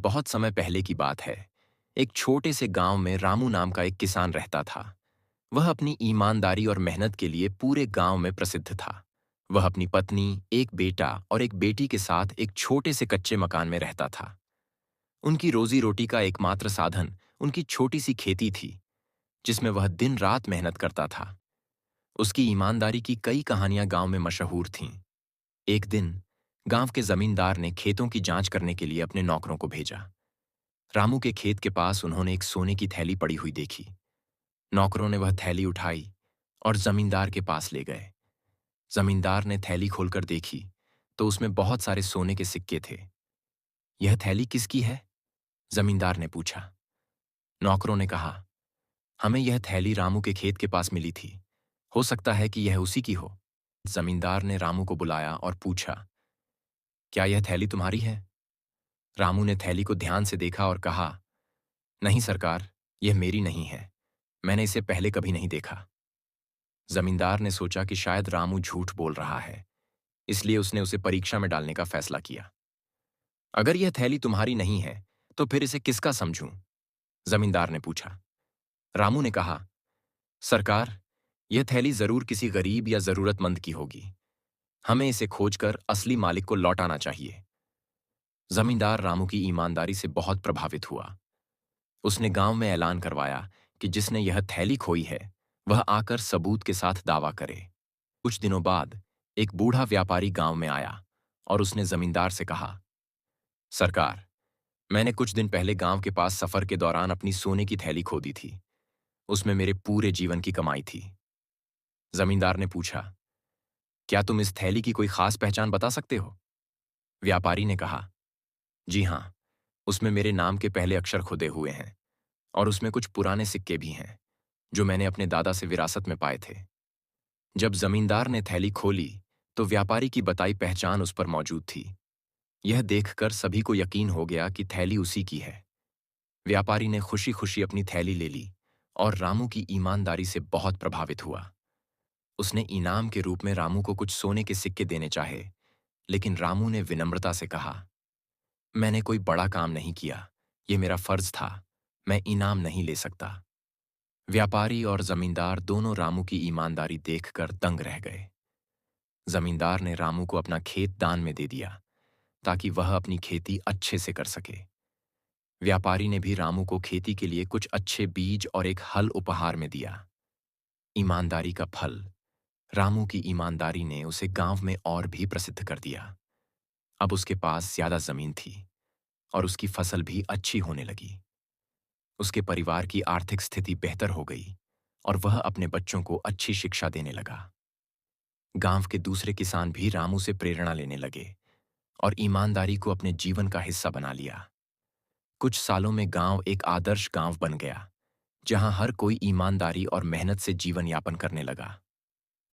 बहुत समय पहले की बात है। एक छोटे से गांव में रामू नाम का एक किसान रहता था। वह अपनी ईमानदारी और मेहनत के लिए पूरे गांव में प्रसिद्ध था। वह अपनी पत्नी, एक बेटा और एक बेटी के साथ एक छोटे से कच्चे मकान में रहता था। उनकी रोजी रोटी का एकमात्र साधन उनकी छोटी सी खेती थी, जिसमें वह दिन रात मेहनत करता था। उसकी ईमानदारी की कई कहानियां गांव में मशहूर थीं। एक दिन गांव के जमींदार ने खेतों की जांच करने के लिए अपने नौकरों को भेजा। रामू के खेत के पास उन्होंने एक सोने की थैली पड़ी हुई देखी। नौकरों ने वह थैली उठाई और जमींदार के पास ले गए। जमींदार ने थैली खोलकर देखी तो उसमें बहुत सारे सोने के सिक्के थे। यह थैली किसकी है? जमींदार ने पूछा। नौकरों ने कहा, हमें यह थैली रामू के खेत के पास मिली थी। हो सकता है कि यह उसी की हो। जमींदार ने रामू को बुलाया और पूछा, क्या यह थैली तुम्हारी है? रामू ने थैली को ध्यान से देखा और कहा, नहीं सरकार, यह मेरी नहीं है। मैंने इसे पहले कभी नहीं देखा। जमींदार ने सोचा कि शायद रामू झूठ बोल रहा है, इसलिए उसने उसे परीक्षा में डालने का फैसला किया। अगर यह थैली तुम्हारी नहीं है, तो फिर इसे किसका समझूं? जमींदार ने पूछा। रामू ने कहा, सरकार, यह थैली जरूर किसी गरीब या जरूरतमंद की होगी। हमें इसे खोजकर असली मालिक को लौटाना चाहिए। जमींदार रामू की ईमानदारी से बहुत प्रभावित हुआ। उसने गांव में ऐलान करवाया कि जिसने यह थैली खोई है, वह आकर सबूत के साथ दावा करे। कुछ दिनों बाद एक बूढ़ा व्यापारी गांव में आया और उसने जमींदार से कहा, सरकार, मैंने कुछ दिन पहले गांव के पास सफर के दौरान अपनी सोने की थैली खो दी थी। उसमें मेरे पूरे जीवन की कमाई थी। जमींदार ने पूछा, क्या तुम इस थैली की कोई खास पहचान बता सकते हो? व्यापारी ने कहा, जी हां, उसमें मेरे नाम के पहले अक्षर खुदे हुए हैं और उसमें कुछ पुराने सिक्के भी हैं, जो मैंने अपने दादा से विरासत में पाए थे। जब जमींदार ने थैली खोली, तो व्यापारी की बताई पहचान उस पर मौजूद थी। यह देखकर सभी को यकीन हो गया कि थैली उसी की है। व्यापारी ने खुशी खुशी अपनी थैली ले ली और रामू की ईमानदारी से बहुत प्रभावित हुआ। उसने इनाम के रूप में रामू को कुछ सोने के सिक्के देने चाहे, लेकिन रामू ने विनम्रता से कहा, मैंने कोई बड़ा काम नहीं किया, यह मेरा फर्ज था, मैं इनाम नहीं ले सकता। व्यापारी और जमींदार दोनों रामू की ईमानदारी देखकर दंग रह गए। जमींदार ने रामू को अपना खेत दान में दे दिया, ताकि वह अपनी खेती अच्छे से कर सके। व्यापारी ने भी रामू को खेती के लिए कुछ अच्छे बीज और एक हल उपहार में दिया। ईमानदारी का फल, रामू की ईमानदारी ने उसे गांव में और भी प्रसिद्ध कर दिया। अब उसके पास ज्यादा जमीन थी और उसकी फसल भी अच्छी होने लगी। उसके परिवार की आर्थिक स्थिति बेहतर हो गई और वह अपने बच्चों को अच्छी शिक्षा देने लगा। गांव के दूसरे किसान भी रामू से प्रेरणा लेने लगे और ईमानदारी को अपने जीवन का हिस्सा बना लिया। कुछ सालों में गांव एक आदर्श गांव बन गया, जहां हर कोई ईमानदारी और मेहनत से जीवन यापन करने लगा।